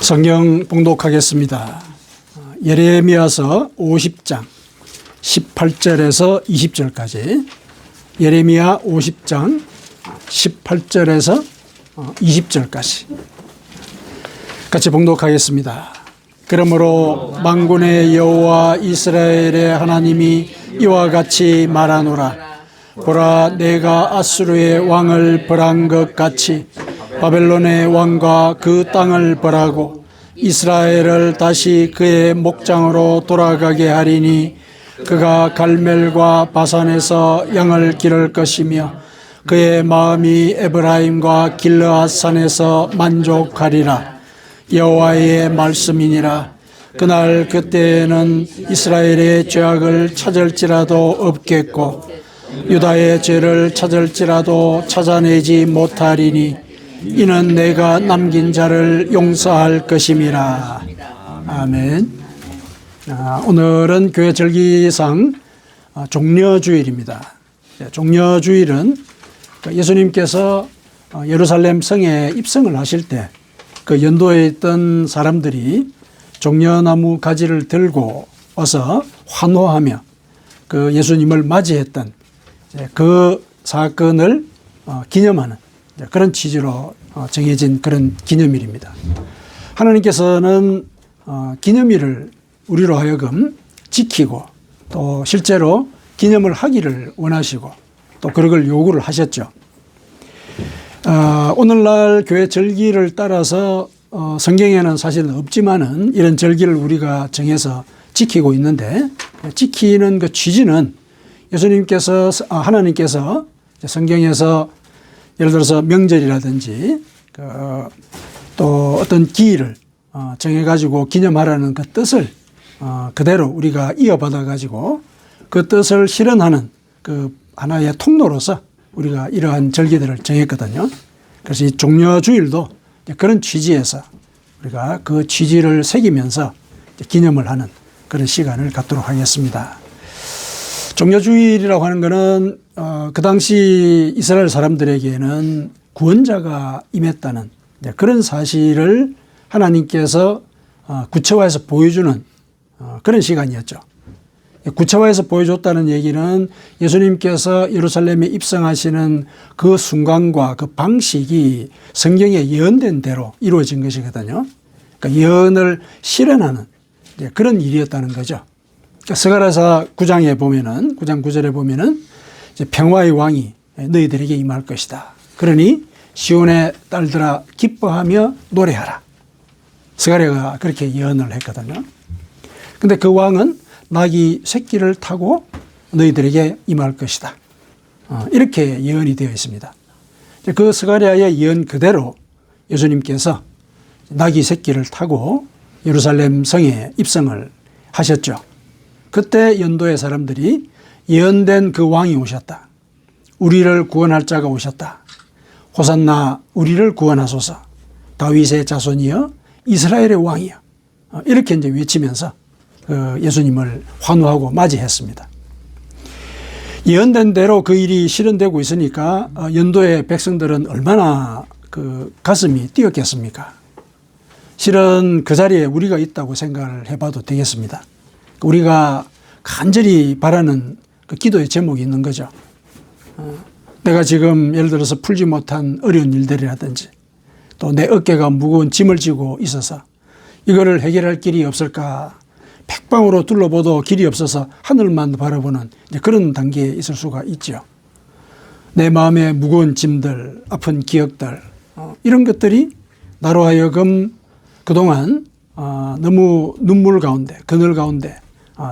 성경 봉독하겠습니다. 예레미야서 50장 18절에서 20절까지. 예레미야 50장 18절에서 20절까지 같이 봉독하겠습니다. 그러므로 만군의 여호와 이스라엘의 하나님이 이와 같이 말하노라. 보라, 내가 아수르의 왕을 벌한 것 같이 바벨론의 왕과 그 땅을 벌하고 이스라엘을 다시 그의 목장으로 돌아가게 하리니 그가 갈멜과 바산에서 양을 기를 것이며 그의 마음이 에브라임과 길르앗 산에서 만족하리라. 여호와의 말씀이니라. 그날 그때에는 이스라엘의 죄악을 찾을지라도 없겠고 유다의 죄를 찾을지라도 찾아내지 못하리니 이는 내가 남긴 자를 용서할 것임이라. 아멘. 오늘은 교회 절기상 종려주일입니다. 종려주일은 예수님께서 예루살렘 성에 입성을 하실 때 그 연도에 있던 사람들이 종려나무 가지를 들고 와서 환호하며 그 예수님을 맞이했던 그 사건을 기념하는 그런 취지로 정해진 그런 기념일입니다. 하나님께서는 기념일을 우리로 하여금 지키고 또 실제로 기념을 하기를 원하시고 또 그런 걸 요구를 하셨죠. 오늘날 교회 절기를 따라서 성경에는 사실은 없지만은 이런 절기를 우리가 정해서 지키고 있는데, 지키는 그 취지는 예수님께서 하나님께서 성경에서 예를 들어서 명절이라든지 또 어떤 기일을 정해가지고 기념하라는 그 뜻을 그대로 우리가 이어받아 가지고 그 뜻을 실현하는 그 하나의 통로로서 우리가 이러한 절기들을 정했거든요. 그래서 이 종려주일도 그런 취지에서 우리가 그 취지를 새기면서 기념을 하는 그런 시간을 갖도록 하겠습니다. 종려주일이라고 하는 것은 그 당시 이스라엘 사람들에게는 구원자가 임했다는 그런 사실을 하나님께서 구체화해서 보여주는 그런 시간이었죠. 구체화해서 보여줬다는 얘기는 예수님께서 예루살렘에 입성하시는 그 순간과 그 방식이 성경에 예언된 대로 이루어진 것이거든요. 그러니까 예언을 실현하는 그런 일이었다는 거죠. 그러니까 스가랴서 9장에 보면은 9장 9절에 보면은 이제 평화의 왕이 너희들에게 임할 것이다. 그러니 시온의 딸들아 기뻐하며 노래하라. 스가랴가 그렇게 예언을 했거든요. 근데 그 왕은 나귀 새끼를 타고 너희들에게 임할 것이다. 이렇게 예언이 되어 있습니다. 그 스가랴의 예언 그대로 예수님께서 나귀 새끼를 타고 예루살렘 성에 입성을 하셨죠. 그때 연도의 사람들이 예언된 그 왕이 오셨다. 우리를 구원할 자가 오셨다. 호산나 우리를 구원하소서. 다윗의 자손이여 이스라엘의 왕이여. 이렇게 이제 외치면서 예수님을 환호하고 맞이했습니다. 예언된 대로 그 일이 실현되고 있으니까 연도의 백성들은 얼마나 그 가슴이 뛰었겠습니까? 실은 그 자리에 우리가 있다고 생각을 해봐도 되겠습니다. 우리가 간절히 바라는 그 기도의 제목이 있는 거죠. 내가 지금 예를 들어서 풀지 못한 어려운 일들이라든지 또 내 어깨가 무거운 짐을 지고 있어서 이거를 해결할 길이 없을까? 백방으로 둘러봐도 길이 없어서 하늘만 바라보는 그런 단계에 있을 수가 있죠. 내 마음에 무거운 짐들, 아픈 기억들 이런 것들이 나로 하여금 그동안 너무 눈물 가운데, 그늘 가운데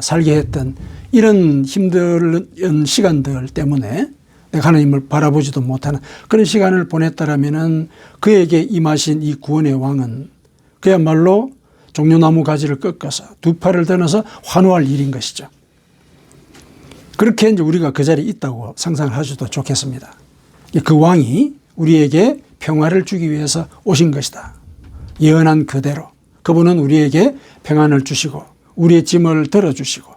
살게 했던 이런 힘든 시간들 때문에 내가 하나님을 바라보지도 못하는 그런 시간을 보냈다라면은 그에게 임하신 이 구원의 왕은 그야말로 종려나무 가지를 꺾어서 두 팔을 드러서 환호할 일인 것이죠. 그렇게 이제 우리가 그 자리에 있다고 상상을 하셔도 좋겠습니다. 그 왕이 우리에게 평화를 주기 위해서 오신 것이다. 예언한 그대로 그분은 우리에게 평안을 주시고 우리의 짐을 들어주시고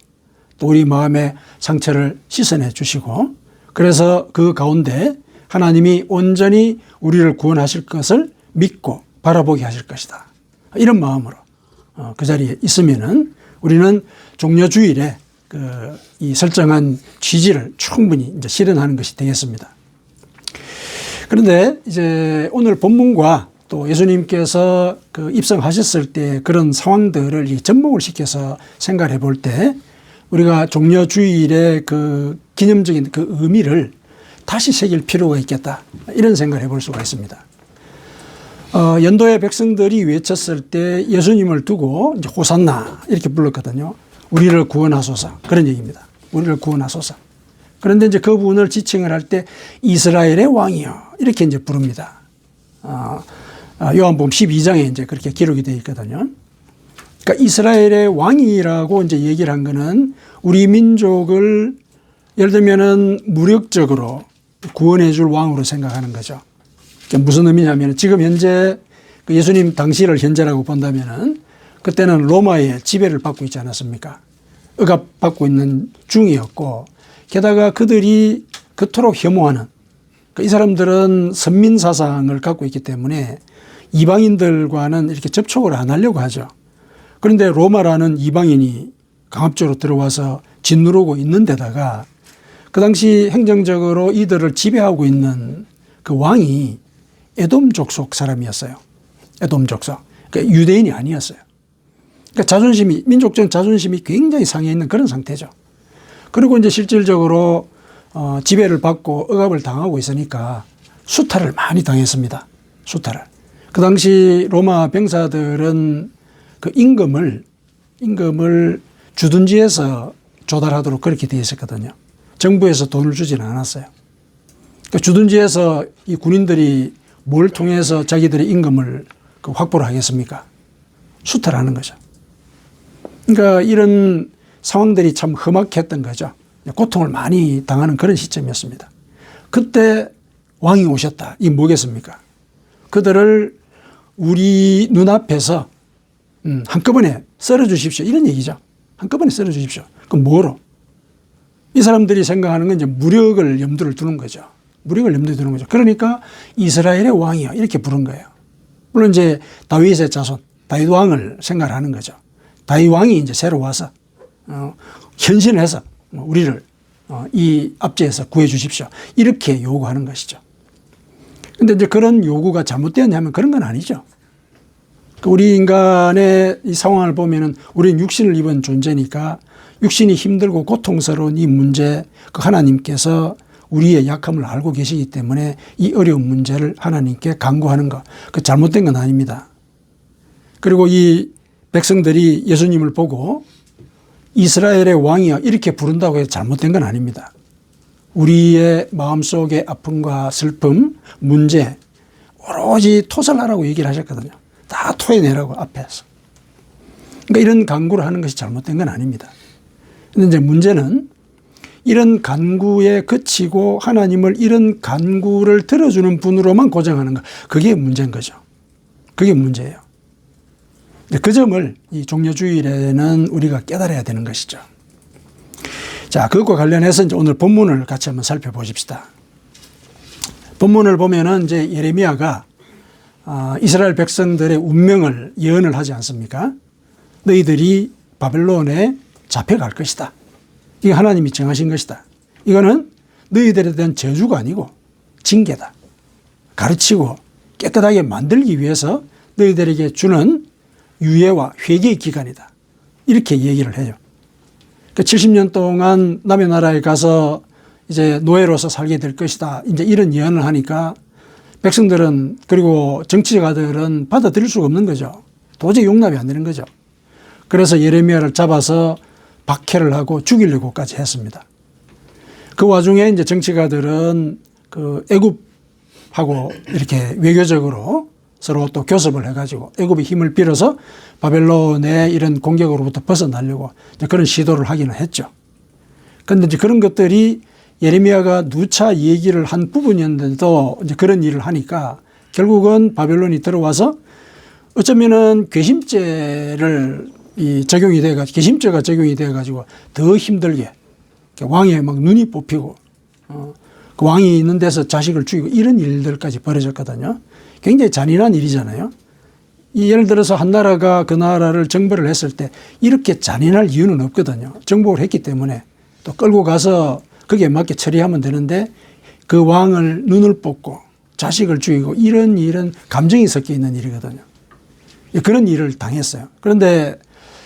또 우리 마음의 상처를 씻어내 주시고 그래서 그 가운데 하나님이 온전히 우리를 구원하실 것을 믿고 바라보게 하실 것이다. 이런 마음으로 그 자리에 있으면은 우리는 종려주일에 이 설정한 취지를 충분히 이제 실현하는 것이 되겠습니다. 그런데 이제 오늘 본문과 또 예수님께서 입성하셨을 때 그런 상황들을 접목을 시켜서 생각해 볼 때 우리가 종려주일의 그 기념적인 그 의미를 다시 새길 필요가 있겠다. 이런 생각을 해볼 수가 있습니다. 연도의 백성들이 외쳤을 때 예수님을 두고 이제 호산나 이렇게 불렀거든요. 우리를 구원하소서. 그런 얘기입니다. 우리를 구원하소서. 그런데 이제 그 분을 지칭을 할 때 이스라엘의 왕이요. 이렇게 이제 부릅니다. 요한복음 12장에 이제 그렇게 기록이 되어 있거든요. 그러니까 이스라엘의 왕이라고 이제 얘기를 한 거는 우리 민족을 예를 들면은 무력적으로 구원해 줄 왕으로 생각하는 거죠. 그러니까 무슨 의미냐면 지금 현재 그 예수님 당시를 현재라고 본다면은 그때는 로마의 지배를 받고 있지 않았습니까? 억압받고 있는 중이었고 게다가 그들이 그토록 혐오하는 이 사람들은 선민 사상을 갖고 있기 때문에 이방인들과는 이렇게 접촉을 안 하려고 하죠. 그런데 로마라는 이방인이 강압적으로 들어와서 짓누르고 있는 데다가 그 당시 행정적으로 이들을 지배하고 있는 그 왕이 에돔 족속 사람이었어요. 에돔 족속. 그러니까 유대인이 아니었어요. 그러니까 자존심이, 민족적 자존심이 굉장히 상해 있는 그런 상태죠. 그리고 이제 실질적으로 지배를 받고 억압을 당하고 있으니까 수탈을 많이 당했습니다. 수탈을. 그 당시 로마 병사들은 그 임금을 주둔지에서 조달하도록 그렇게 되어 있었거든요. 정부에서 돈을 주지는 않았어요. 그러니까 주둔지에서 이 군인들이 뭘 통해서 자기들의 임금을 확보를 하겠습니까? 수탈하는 거죠. 그러니까 이런 상황들이 참 험악했던 거죠. 고통을 많이 당하는 그런 시점이었습니다. 그때 왕이 오셨다. 이게 뭐겠습니까? 그들을 우리 눈앞에서 한꺼번에 썰어 주십시오. 이런 얘기죠. 한꺼번에 썰어 주십시오. 그럼 뭐로? 이 사람들이 생각하는 건 이제 무력을 염두를 두는 거죠. 무력을 염두에 두는 거죠. 그러니까 이스라엘의 왕이요. 이렇게 부른 거예요. 물론 이제 다윗의 자손, 다윗 왕을 생각하는 거죠. 다윗 왕이 이제 새로 와서 현신을 해서 우리를 이 압제에서 구해 주십시오. 이렇게 요구하는 것이죠. 근데 이제 그런 요구가 잘못되었냐면 그런 건 아니죠. 우리 인간의 이 상황을 보면은 우리는 육신을 입은 존재니까 육신이 힘들고 고통스러운 이 문제, 그 하나님께서 우리의 약함을 알고 계시기 때문에 이 어려운 문제를 하나님께 간구하는 것, 그 잘못된 건 아닙니다. 그리고 이 백성들이 예수님을 보고 이스라엘의 왕이여 이렇게 부른다고 해서 잘못된 건 아닙니다. 우리의 마음속의 아픔과 슬픔, 문제 오로지 토설하라고 얘기를 하셨거든요. 다 토해내라고 앞에서. 그러니까 이런 간구를 하는 것이 잘못된 건 아닙니다. 그런데 이제 문제는 이런 간구에 그치고 하나님을 이런 간구를 들어주는 분으로만 고정하는 것. 그게 문제인 거죠. 그게 문제예요. 그 점을 이 종려주일에는 우리가 깨달아야 되는 것이죠. 자, 그것과 관련해서 이제 오늘 본문을 같이 한번 살펴보십시다. 본문을 보면은 이제 예레미야가 이스라엘 백성들의 운명을 예언을 하지 않습니까? 너희들이 바벨론에 잡혀갈 것이다. 이게 하나님이 정하신 것이다. 이거는 너희들에 대한 저주가 아니고 징계다. 가르치고 깨끗하게 만들기 위해서 너희들에게 주는 유예와 회개의 기간이다. 이렇게 얘기를 해요. 70년 동안 남의 나라에 가서 이제 노예로서 살게 될 것이다. 이제 이런 예언을 하니까 백성들은 그리고 정치가들은 받아들일 수가 없는 거죠. 도저히 용납이 안 되는 거죠. 그래서 예레미야를 잡아서 박해를 하고 죽이려고까지 했습니다. 그 와중에 이제 정치가들은 그 애굽하고 이렇게 외교적으로 서로 또 교섭을 해가지고 애굽의 힘을 빌어서 바벨론의 이런 공격으로부터 벗어나려고 그런 시도를 하기는 했죠. 그런데 이제 그런 것들이 예레미야가 누차 얘기를 한 부분이었는데도 이제 그런 일을 하니까 결국은 바벨론이 들어와서 어쩌면은 괘씸죄를 적용이 돼가지고 괘씸죄가 적용이 돼가지고 더 힘들게 왕의 막 눈이 뽑히고 그 왕이 있는 데서 자식을 죽이고 이런 일들까지 벌어졌거든요. 굉장히 잔인한 일이잖아요. 이 예를 들어서 한 나라가 그 나라를 정벌을 했을 때 이렇게 잔인할 이유는 없거든요. 정복을 했기 때문에 또 끌고 가서 거기에 맞게 처리하면 되는데 그 왕을 눈을 뽑고 자식을 죽이고 이런 감정이 섞여 있는 일이거든요. 그런 일을 당했어요. 그런데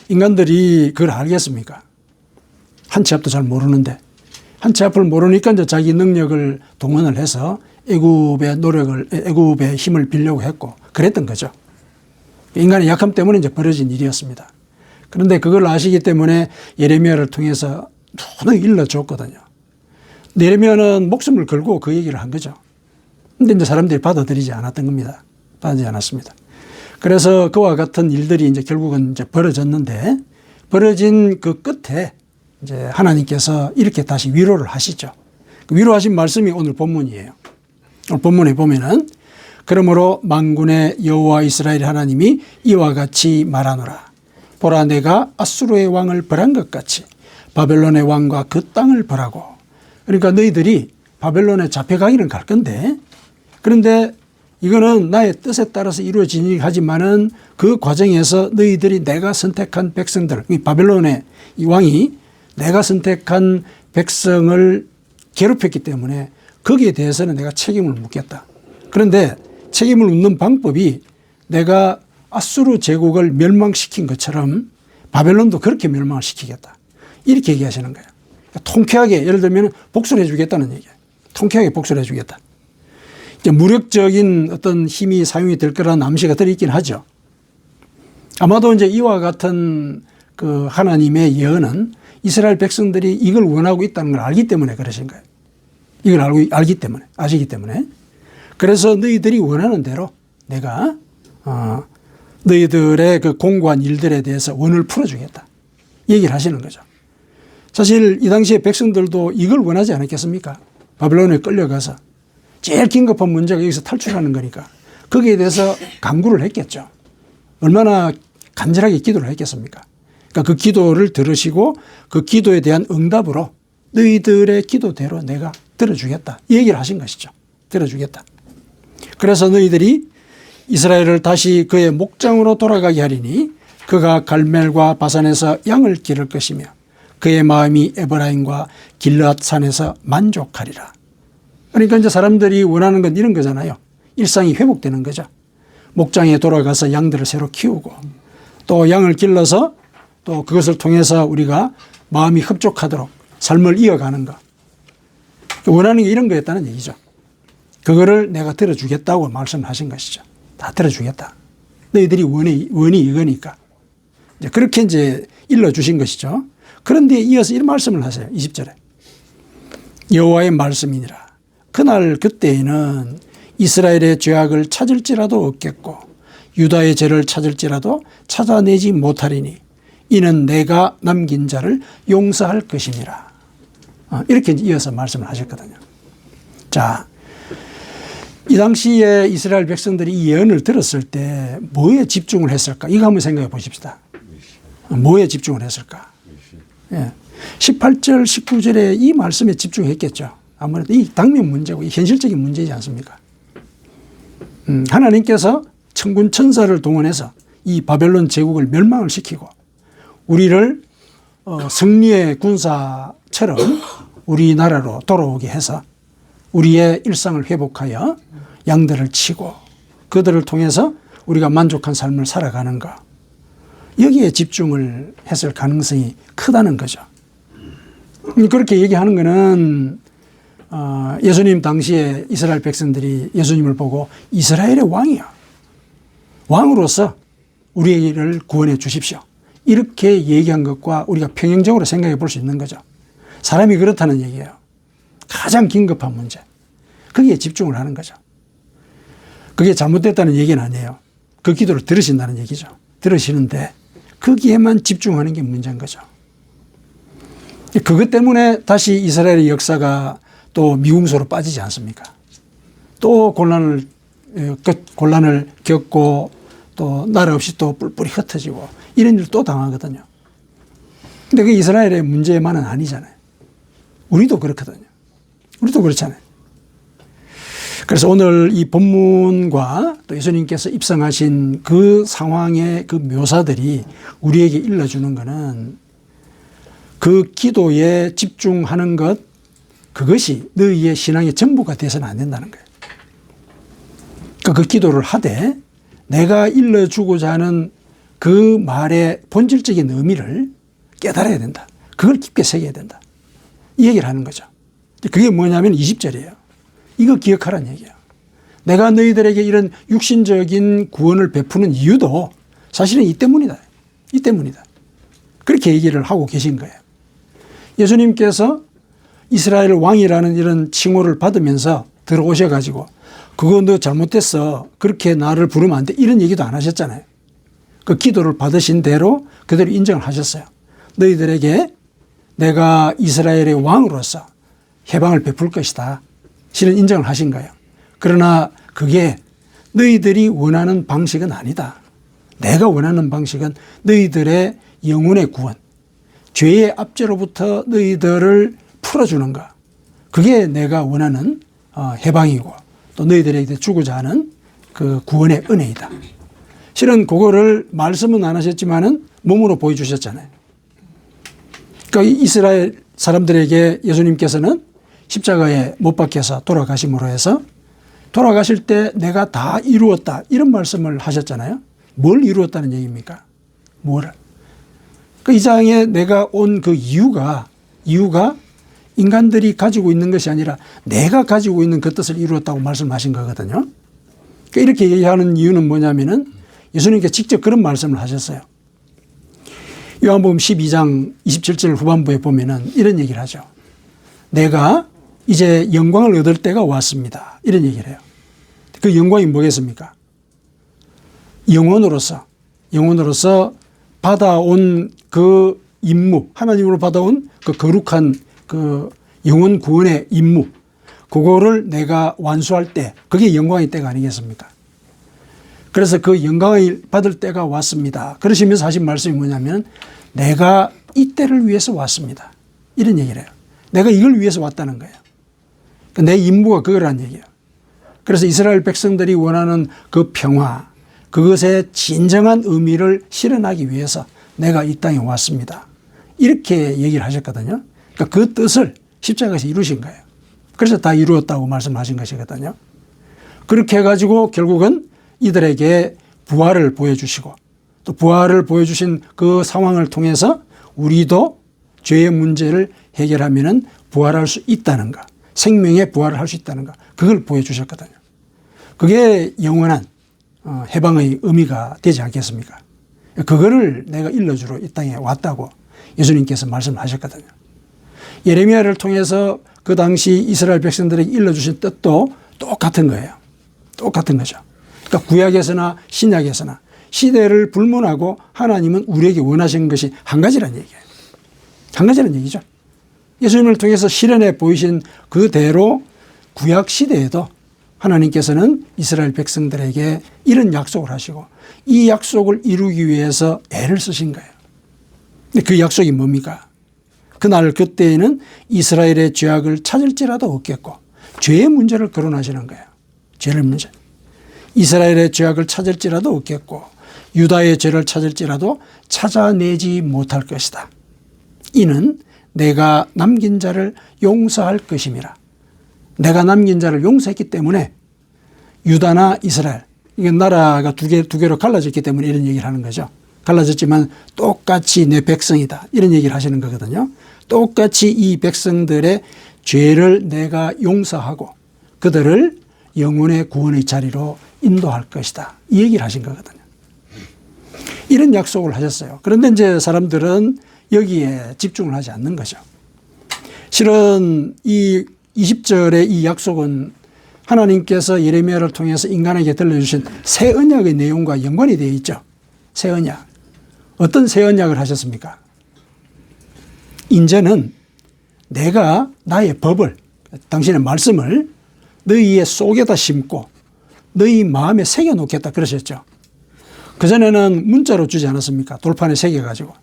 인간들이 그걸 알겠습니까? 한 치 앞도 잘 모르는데 한 치 앞을 모르니까 이제 자기 능력을 동원을 해서 애굽의 힘을 빌려고 했고 그랬던 거죠. 인간의 약함 때문에 이제 벌어진 일이었습니다. 그런데 그걸 아시기 때문에 예레미야를 통해서 너무 일러줬거든요. 예레미야는 목숨을 걸고 그 얘기를 한 거죠. 근데 이제 사람들이 받아들이지 않았던 겁니다. 받아들이지 않았습니다. 그래서 그와 같은 일들이 이제 결국은 이제 벌어졌는데 벌어진 그 끝에 이제 하나님께서 이렇게 다시 위로를 하시죠. 그 위로하신 말씀이 오늘 본문이에요. 오늘 본문에 보면은 그러므로 만군의 여호와 이스라엘 하나님이 이와 같이 말하노라. 보라 내가 아수르의 왕을 벌한 것 같이 바벨론의 왕과 그 땅을 벌하고. 그러니까 너희들이 바벨론에 잡혀가기는 갈 건데 그런데 이거는 나의 뜻에 따라서 이루어지니 하지만은 그 과정에서 너희들이 내가 선택한 백성들, 바벨론의 이 왕이 내가 선택한 백성을 괴롭혔기 때문에 거기에 대해서는 내가 책임을 묻겠다. 그런데 책임을 묻는 방법이 내가 아수르 제국을 멸망시킨 것처럼 바벨론도 그렇게 멸망을 시키겠다. 이렇게 얘기하시는 거예요. 통쾌하게 예를 들면 복수를 해주겠다는 얘기예요. 통쾌하게 복수를 해주겠다. 이제 무력적인 어떤 힘이 사용이 될 거라는 암시가 들어있긴 하죠. 아마도 이제 이와 같은 그 하나님의 예언은 이스라엘 백성들이 이걸 원하고 있다는 걸 알기 때문에 그러신 거예요. 이걸 알기 때문에, 아시기 때문에. 그래서 너희들이 원하는 대로 내가 너희들의 그 공고한 일들에 대해서 원을 풀어주겠다. 얘기를 하시는 거죠. 사실 이 당시에 백성들도 이걸 원하지 않았겠습니까? 바벨론에 끌려가서 제일 긴급한 문제가 여기서 탈출하는 거니까 거기에 대해서 간구를 했겠죠. 얼마나 간절하게 기도를 했겠습니까? 그러니까 그 기도를 들으시고 그 기도에 대한 응답으로 너희들의 기도대로 내가 들어주겠다. 이 얘기를 하신 것이죠. 들어주겠다. 그래서 너희들이 이스라엘을 다시 그의 목장으로 돌아가게 하리니 그가 갈멜과 바산에서 양을 기를 것이며 그의 마음이 에브라임과 길르앗 산에서 만족하리라. 그러니까 이제 사람들이 원하는 건 이런 거잖아요. 일상이 회복되는 거죠. 목장에 돌아가서 양들을 새로 키우고 또 양을 길러서 또 그것을 통해서 우리가 마음이 흡족하도록 삶을 이어가는 것. 원하는 게 이런 거였다는 얘기죠. 그거를 내가 들어주겠다고 말씀하신 것이죠. 다 들어주겠다. 너희들이 원이 이거니까. 이제 그렇게 이제 일러주신 것이죠. 그런데 이어서 이런 말씀을 하세요. 20절에. 여호와의 말씀이니라. 그날 그때에는 이스라엘의 죄악을 찾을지라도 없겠고 유다의 죄를 찾을지라도 찾아내지 못하리니 이는 내가 남긴 자를 용서할 것이니라. 이렇게 이어서 말씀을 하셨거든요. 자, 이 당시에 이스라엘 백성들이 이 예언을 들었을 때 뭐에 집중을 했을까? 이거 한번 생각해 보십시다. 뭐에 집중을 했을까? 예. 18절, 19절에 이 말씀에 집중했겠죠. 아무래도 이 당면 문제고 이 현실적인 문제이지 않습니까? 하나님께서 천군 천사를 동원해서 이 바벨론 제국을 멸망을 시키고 우리를 승리의 군사처럼 우리나라로 돌아오게 해서 우리의 일상을 회복하여 양들을 치고 그들을 통해서 우리가 만족한 삶을 살아가는 것. 여기에 집중을 했을 가능성이 크다는 거죠. 그렇게 얘기하는 거는 예수님 당시에 이스라엘 백성들이 예수님을 보고 이스라엘의 왕이야. 왕으로서 우리를 구원해 주십시오. 이렇게 얘기한 것과 우리가 평행적으로 생각해 볼 수 있는 거죠. 사람이 그렇다는 얘기예요. 가장 긴급한 문제. 거기에 집중을 하는 거죠. 그게 잘못됐다는 얘기는 아니에요. 그 기도를 들으신다는 얘기죠. 들으시는데 거기에만 집중하는 게 문제인 거죠. 그것 때문에 다시 이스라엘의 역사가 또 미궁소로 빠지지 않습니까? 또 곤란을 겪고 또 나라 없이 또 뿔뿔이 흩어지고 이런 일을 또 당하거든요. 근데 그 이스라엘의 문제만은 아니잖아요. 우리도 그렇거든요. 우리도 그렇잖아요. 그래서 오늘 이 본문과 또 예수님께서 입성하신 그 상황의 그 묘사들이 우리에게 일러주는 것은 그 기도에 집중하는 것, 그것이 너희의 신앙의 전부가 되어서는 안 된다는 거예요. 그러니까 그 기도를 하되 내가 일러주고자 하는 그 말의 본질적인 의미를 깨달아야 된다. 그걸 깊게 새겨야 된다. 이 얘기를 하는 거죠. 그게 뭐냐면 20절이에요. 이거 기억하라는 얘기예요. 내가 너희들에게 이런 육신적인 구원을 베푸는 이유도 사실은 이 때문이다. 이 때문이다. 그렇게 얘기를 하고 계신 거예요. 예수님께서 이스라엘 왕이라는 이런 칭호를 받으면서 들어오셔가지고 그거 너 잘못됐어. 그렇게 나를 부르면 안 돼. 이런 얘기도 안 하셨잖아요. 그 기도를 받으신 대로 그대로 인정을 하셨어요. 너희들에게 내가 이스라엘의 왕으로서 해방을 베풀 것이다. 실은 인정을 하신 거예요. 그러나 그게 너희들이 원하는 방식은 아니다. 내가 원하는 방식은 너희들의 영혼의 구원, 죄의 압제로부터 너희들을 풀어주는 것. 그게 내가 원하는 해방이고 또 너희들에게 주고자 하는 그 구원의 은혜이다. 실은 그거를 말씀은 안 하셨지만은 몸으로 보여주셨잖아요. 그러니까 이스라엘 사람들에게 예수님께서는 십자가에 못 박혀서 돌아가심으로 해서 돌아가실 때 내가 다 이루었다 이런 말씀을 하셨잖아요. 뭘 이루었다는 얘기입니까? 뭐를? 그 이 장에 내가 온 그 이유가 인간들이 가지고 있는 것이 아니라 내가 가지고 있는 그 뜻을 이루었다고 말씀하신 거거든요. 그러니까 이렇게 얘기하는 이유는 뭐냐면은 예수님께서 직접 그런 말씀을 하셨어요. 요한복음 12장 27절 후반부에 보면은 이런 얘기를 하죠. 내가 이제 영광을 얻을 때가 왔습니다. 이런 얘기를 해요. 그 영광이 뭐겠습니까? 영혼으로서 받아온 그 임무, 하나님으로 받아온 그 거룩한 그 영혼 구원의 임무, 그거를 내가 완수할 때, 그게 영광의 때가 아니겠습니까? 그래서 그 영광을 받을 때가 왔습니다. 그러시면서 하신 말씀이 뭐냐면 내가 이 때를 위해서 왔습니다. 이런 얘기를 해요. 내가 이걸 위해서 왔다는 거예요. 내 임무가 그거란 얘기예요. 그래서 이스라엘 백성들이 원하는 그 평화, 그것의 진정한 의미를 실현하기 위해서 내가 이 땅에 왔습니다. 이렇게 얘기를 하셨거든요. 그러니까 그 뜻을 십자가에서 이루신 거예요. 그래서 다 이루었다고 말씀하신 것이거든요. 그렇게 해가지고 결국은 이들에게 부활을 보여주시고 또 부활을 보여주신 그 상황을 통해서 우리도 죄의 문제를 해결하면은 부활할 수 있다는 것, 생명의 부활을 할 수 있다는 것, 그걸 보여주셨거든요. 그게 영원한 해방의 의미가 되지 않겠습니까? 그거를 내가 일러주러 이 땅에 왔다고 예수님께서 말씀하셨거든요. 예레미야를 통해서 그 당시 이스라엘 백성들에게 일러주신 뜻도 똑같은 거예요. 똑같은 거죠. 그러니까 구약에서나 신약에서나 시대를 불문하고 하나님은 우리에게 원하시는 것이 한 가지란 얘기예요. 한 가지란 얘기죠. 예수님을 통해서 실현해 보이신 그대로 구약 시대에도 하나님께서는 이스라엘 백성들에게 이런 약속을 하시고 이 약속을 이루기 위해서 애를 쓰신 거예요. 근데 그 약속이 뭡니까? 그날 그때에는 이스라엘의 죄악을 찾을지라도 없겠고 죄의 문제를 거론하시는 거예요. 죄의 문제. 이스라엘의 죄악을 찾을지라도 없겠고 유다의 죄를 찾을지라도 찾아내지 못할 것이다. 이는 내가 남긴 자를 용서할 것임이라. 내가 남긴 자를 용서했기 때문에 유다나 이스라엘, 이게 나라가 두 개로 갈라졌기 때문에 이런 얘기를 하는 거죠. 갈라졌지만 똑같이 내 백성이다. 이런 얘기를 하시는 거거든요. 똑같이 이 백성들의 죄를 내가 용서하고 그들을 영혼의 구원의 자리로 인도할 것이다. 이 얘기를 하신 거거든요. 이런 약속을 하셨어요. 그런데 이제 사람들은 여기에 집중을 하지 않는 거죠. 실은 이 20절의 이 약속은 하나님께서 예레미야를 통해서 인간에게 들려주신 새 언약의 내용과 연관이 되어 있죠. 새 언약. 어떤 새 언약을 하셨습니까? 이제는 내가 나의 법을, 당신의 말씀을 너희의 속에다 심고 너희 마음에 새겨놓겠다 그러셨죠. 그전에는 문자로 주지 않았습니까? 돌판에 새겨가지고.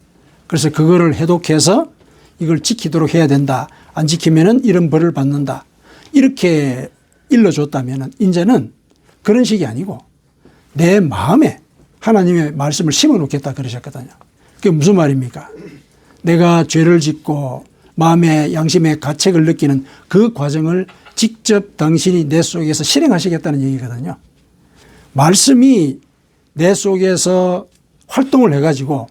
그래서 그거를 해독해서 이걸 지키도록 해야 된다. 안 지키면은 이런 벌을 받는다. 이렇게 일러줬다면 이제는 그런 식이 아니고 내 마음에 하나님의 말씀을 심어놓겠다 그러셨거든요. 그게 무슨 말입니까? 내가 죄를 짓고 마음의 양심의 가책을 느끼는 그 과정을 직접 당신이 내 속에서 실행하시겠다는 얘기거든요. 말씀이 내 속에서 활동을 해가지고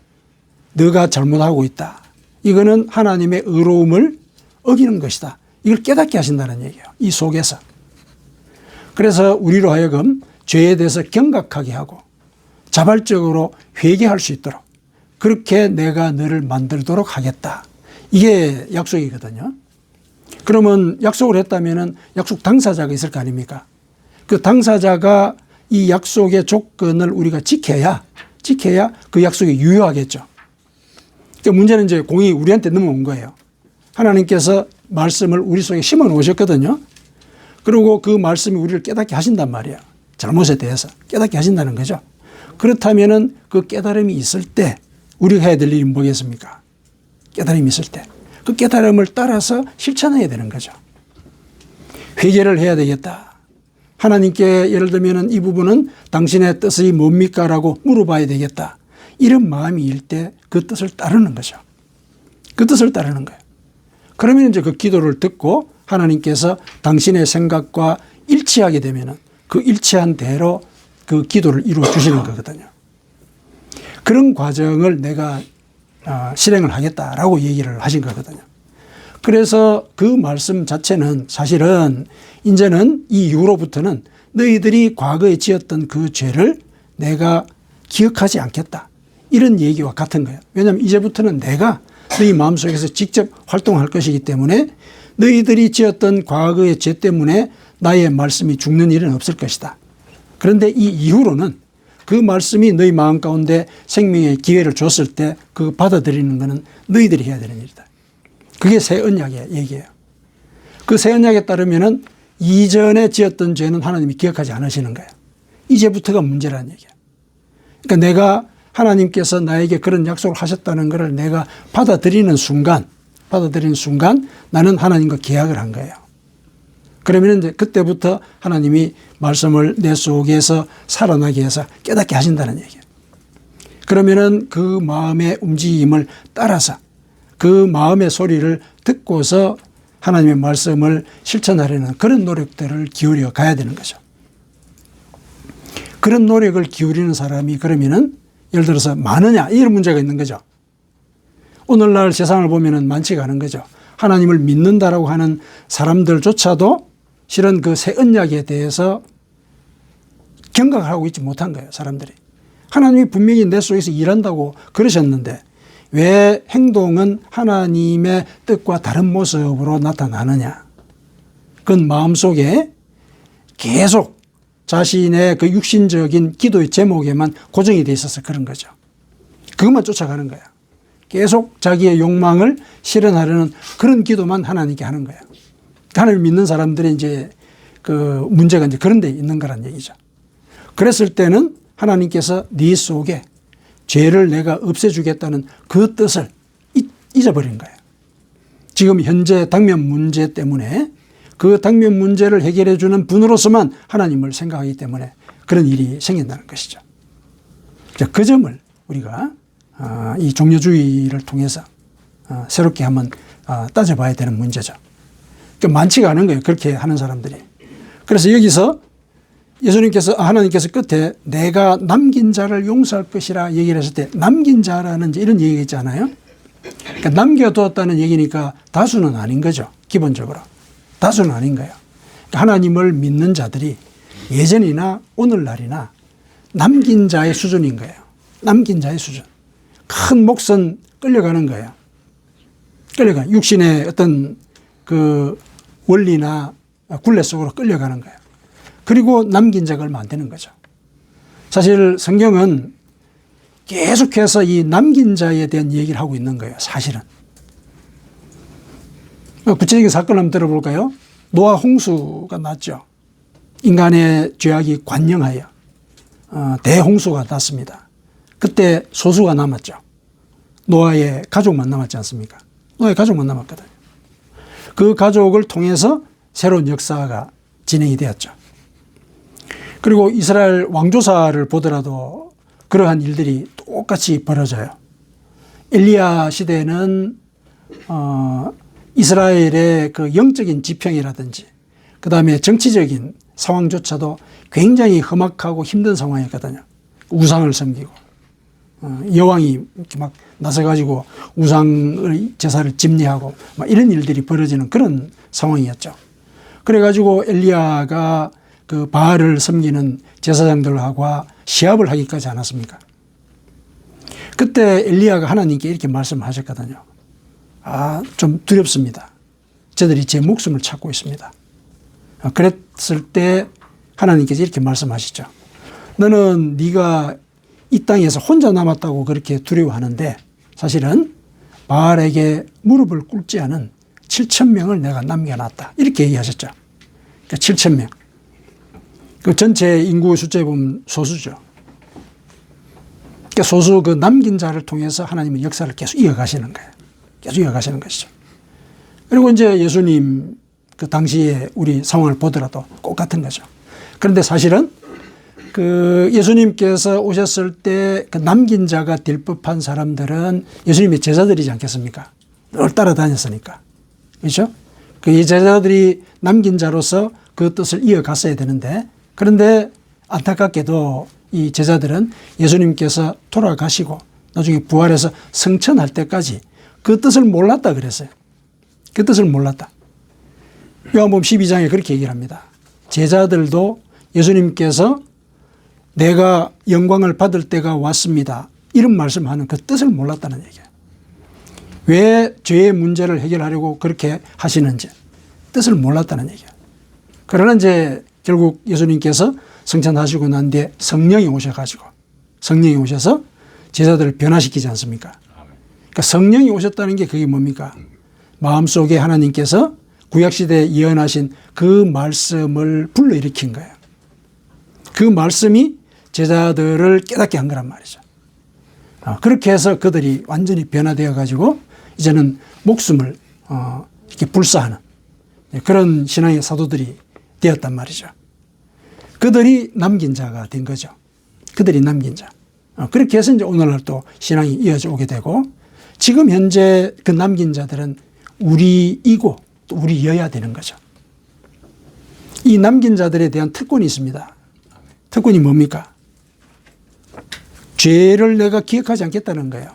너가 잘못하고 있다. 이거는 하나님의 의로움을 어기는 것이다. 이걸 깨닫게 하신다는 얘기예요. 이 속에서. 그래서 우리로 하여금 죄에 대해서 경각하게 하고 자발적으로 회개할 수 있도록 그렇게 내가 너를 만들도록 하겠다. 이게 약속이거든요. 그러면 약속을 했다면 약속 당사자가 있을 거 아닙니까? 그 당사자가 이 약속의 조건을 우리가 지켜야 그 약속이 유효하겠죠. 그러니까 문제는 이제 공이 우리한테 넘어온 거예요. 하나님께서 말씀을 우리 속에 심어 놓으셨거든요. 그리고 그 말씀이 우리를 깨닫게 하신단 말이에요. 잘못에 대해서 깨닫게 하신다는 거죠. 그렇다면은 그 깨달음이 있을 때 우리가 해야 될 일이 뭐겠습니까? 깨달음이 있을 때 그 깨달음을 따라서 실천해야 되는 거죠. 회개를 해야 되겠다. 하나님께 예를 들면 이 부분은 당신의 뜻이 뭡니까? 라고 물어봐야 되겠다. 이런 마음이 일 때 그 뜻을 따르는 거죠. 그 뜻을 따르는 거예요. 그러면 이제 그 기도를 듣고 하나님께서 당신의 생각과 일치하게 되면 그 일치한 대로 그 기도를 이루어 주시는 거거든요. 그런 과정을 내가 실행을 하겠다라고 얘기를 하신 거거든요. 그래서 그 말씀 자체는 사실은 이제는 이 이후로부터는 너희들이 과거에 지었던 그 죄를 내가 기억하지 않겠다. 이런 얘기와 같은 거예요. 왜냐하면 이제부터는 내가 너희 마음속에서 직접 활동할 것이기 때문에 너희들이 지었던 과거의 죄 때문에 나의 말씀이 죽는 일은 없을 것이다. 그런데 이 이후로는 그 말씀이 너희 마음 가운데 생명의 기회를 줬을 때 그 받아들이는 것은 너희들이 해야 되는 일이다. 그게 새 언약의 얘기예요. 그 새 언약에 따르면은 이전에 지었던 죄는 하나님이 기억하지 않으시는 거예요. 이제부터가 문제라는 얘기예요. 그러니까 내가 하나님께서 나에게 그런 약속을 하셨다는 것을 내가 받아들이는 순간 나는 하나님과 계약을 한 거예요. 그러면 이제 그때부터 하나님이 말씀을 내 속에서 살아나게 해서 깨닫게 하신다는 얘기예요. 그러면은 그 마음의 움직임을 따라서 그 마음의 소리를 듣고서 하나님의 말씀을 실천하려는 그런 노력들을 기울여 가야 되는 거죠. 그런 노력을 기울이는 사람이 그러면은 예를 들어서 많으냐 이런 문제가 있는 거죠. 오늘날 세상을 보면은 많지가 않은 거죠. 하나님을 믿는다라고 하는 사람들조차도 실은 그 새 언약에 대해서 경각을 하고 있지 못한 거예요. 사람들이. 하나님이 분명히 내 속에서 일한다고 그러셨는데 왜 행동은 하나님의 뜻과 다른 모습으로 나타나느냐. 그건 마음속에 계속 자신의 그 육신적인 기도의 제목에만 고정이 돼 있어서 그런 거죠. 그것만 쫓아가는 거야. 계속 자기의 욕망을 실현하려는 그런 기도만 하나님께 하는 거야. 하나님을 믿는 사람들이 이제 그 문제가 이제 그런 데 있는 거란 얘기죠. 그랬을 때는 하나님께서 네 속에 죄를 내가 없애주겠다는 그 뜻을 잊어버린 거예요. 지금 현재 당면 문제 때문에 그 당면 문제를 해결해 주는 분으로서만 하나님을 생각하기 때문에 그런 일이 생긴다는 것이죠. 그 점을 우리가 이 종려주의를 통해서 새롭게 한번 따져봐야 되는 문제죠. 그러니까 많지가 않은 거예요. 그렇게 하는 사람들이. 그래서 여기서 하나님께서 끝에 내가 남긴 자를 용서할 것이라 얘기를 했을 때 남긴 자라는 이런 얘기가 있잖아요. 그러니까 남겨두었다는 얘기니까 다수는 아닌 거죠. 기본적으로. 다수는 아닌 거예요. 그러니까 하나님을 믿는 자들이 예전이나 오늘날이나 남긴 자의 수준인 거예요. 남긴 자의 수준. 큰 몫은 끌려가는 거예요. 끌려가는 육신의 어떤 그 원리나 굴레 속으로 끌려가는 거예요. 그리고 남긴 자가 얼마 안 되는 거죠. 사실 성경은 계속해서 이 남긴 자에 대한 얘기를 하고 있는 거예요. 사실은. 구체적인 사건을 한번 들어볼까요? 노아 홍수가 났죠. 인간의 죄악이 관영하여 대홍수가 났습니다. 그때 소수가 남았죠. 노아의 가족만 남았지 않습니까? 노아의 가족만 남았거든요. 그 가족을 통해서 새로운 역사가 진행이 되었죠. 그리고 이스라엘 왕조사를 보더라도 그러한 일들이 똑같이 벌어져요. 엘리야 시대에는 이스라엘의 그 영적인 지평이라든지 그 다음에 정치적인 상황조차도 굉장히 험악하고 힘든 상황이었거든요. 우상을 섬기고 여왕이 이렇게 막 나서가지고 우상의 제사를 집례하고 막 이런 일들이 벌어지는 그런 상황이었죠. 그래가지고 엘리야가 그 바알을 섬기는 제사장들하고 시합을 하기까지 않았습니까? 그때 엘리야가 하나님께 이렇게 말씀하셨거든요. 좀 두렵습니다. 저들이 제 목숨을 찾고 있습니다. 그랬을 때 하나님께서 이렇게 말씀하시죠. 너는 네가 이 땅에서 혼자 남았다고 그렇게 두려워하는데 사실은 바알에게 무릎을 꿇지 않은 7,000명을 내가 남겨놨다. 이렇게 얘기하셨죠. 그러니까 7,000명. 그 전체 인구 숫자에 보면 소수죠. 그러니까 소수 그 남긴 자를 통해서 하나님의 역사를 계속 이어가시는 거예요. 계속 이어가시는 것이죠. 그리고 이제 예수님 그 당시에 우리 상황을 보더라도 똑같은 거죠. 그런데 사실은 그 예수님께서 오셨을 때 그 남긴 자가 될 법한 사람들은 예수님의 제자들이지 않겠습니까? 늘 따라다녔으니까. 그렇죠? 그 제자들이 남긴 자로서 그 뜻을 이어갔어야 되는데 그런데 안타깝게도 이 제자들은 예수님께서 돌아가시고 나중에 부활해서 승천할 때까지 그 뜻을 몰랐다 그랬어요. 그 뜻을 몰랐다. 요한복음 12장에 그렇게 얘기를 합니다. 제자들도 예수님께서 내가 영광을 받을 때가 왔습니다. 이런 말씀하는 그 뜻을 몰랐다는 얘기예요. 왜 죄의 문제를 해결하려고 그렇게 하시는지 뜻을 몰랐다는 얘기예요. 그러나 이제 결국 예수님께서 승천하시고 난 뒤에 성령이 오셔서 제자들을 변화시키지 않습니까? 그러니까 성령이 오셨다는 게 그게 뭡니까? 마음속에 하나님께서 구약시대에 예언하신 그 말씀을 불러일으킨 거예요. 그 말씀이 제자들을 깨닫게 한 거란 말이죠. 그렇게 해서 그들이 완전히 변화되어 가지고 이제는 목숨을 이렇게 불사하는 그런 신앙의 사도들이 되었단 말이죠. 그들이 남긴 자가 된 거죠. 그들이 남긴 자. 그렇게 해서 이제 오늘날 또 신앙이 이어져 오게 되고 지금 현재 그 남긴 자들은 우리이고 또 우리여야 되는 거죠. 이 남긴 자들에 대한 특권이 있습니다. 특권이 뭡니까? 죄를 내가 기억하지 않겠다는 거예요.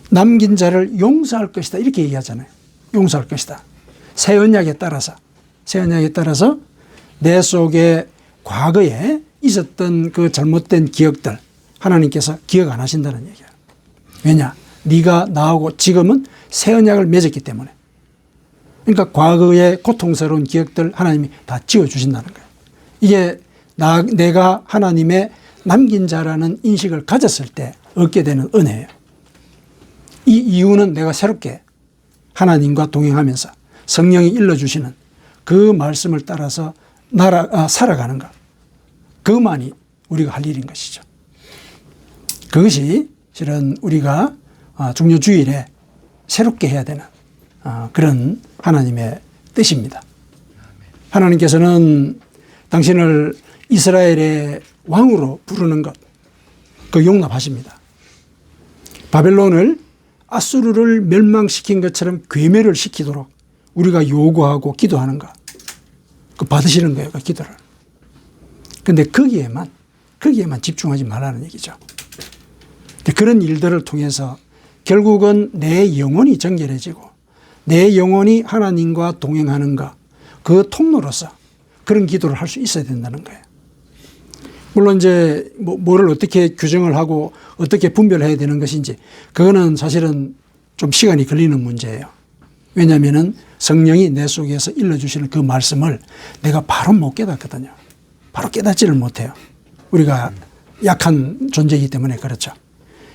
남긴 자를 용서할 것이다 이렇게 얘기하잖아요. 용서할 것이다. 새 언약에 따라서 내 속에 과거에 있었던 그 잘못된 기억들 하나님께서 기억 안 하신다는 얘기예요. 왜냐? 네가 나하고 지금은 새 언약을 맺었기 때문에. 그러니까 과거의 고통스러운 기억들 하나님이 다 지워주신다는 거예요. 이게 내가 하나님의 남긴 자라는 인식을 가졌을 때 얻게 되는 은혜예요. 이 이유는 내가 새롭게 하나님과 동행하면서 성령이 일러주시는 그 말씀을 따라서 살아가는 것. 그것만이 우리가 할 일인 것이죠. 그것이 실은 우리가 중요주일에 새롭게 해야 되는 그런 하나님의 뜻입니다. 하나님께서는 당신을 이스라엘의 왕으로 부르는 것, 그 용납하십니다. 바벨론을 아수르를 멸망시킨 것처럼 괴멸을 시키도록 우리가 요구하고 기도하는 것, 그 받으시는 거예요, 그 기도를. 그런데 거기에만 집중하지 말라는 얘기죠. 그런 일들을 통해서 결국은 내 영혼이 정결해지고 내 영혼이 하나님과 동행하는 것, 그 통로로서 그런 기도를 할 수 있어야 된다는 거예요. 물론 이제 뭐를 어떻게 규정을 하고 어떻게 분별해야 되는 것인지 그거는 사실은 좀 시간이 걸리는 문제예요. 왜냐하면은 성령이 내 속에서 일러주시는 그 말씀을 내가 바로 못 깨닫거든요. 바로 깨닫지를 못해요. 우리가 약한 존재이기 때문에 그렇죠.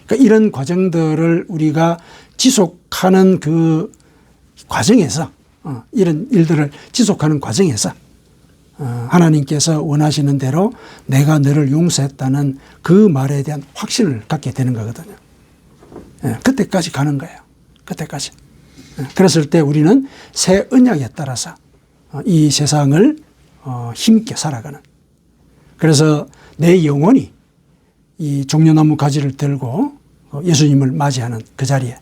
그러니까 이런 과정들을 우리가 지속하는 그 과정에서 이런 일들을 지속하는 과정에서 하나님께서 원하시는 대로 내가 너를 용서했다는 그 말에 대한 확신을 갖게 되는 거거든요. 그때까지 가는 거예요. 그때까지. 그랬을 때 우리는 새 언약에 따라서 이 세상을 힘있게 살아가는. 그래서 내 영혼이 이 종려나무 가지를 들고 예수님을 맞이하는 그 자리에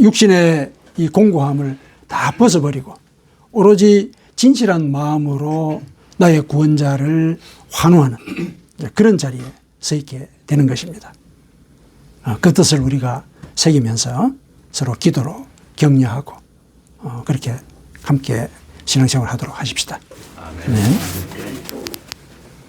육신의 이 공고함을 다 벗어버리고 오로지 진실한 마음으로 나의 구원자를 환호하는 그런 자리에 서 있게 되는 것입니다. 그 뜻을 우리가 새기면서 서로 기도로 격려하고 그렇게 함께 신앙생활 하도록 하십시다. 아멘. 네.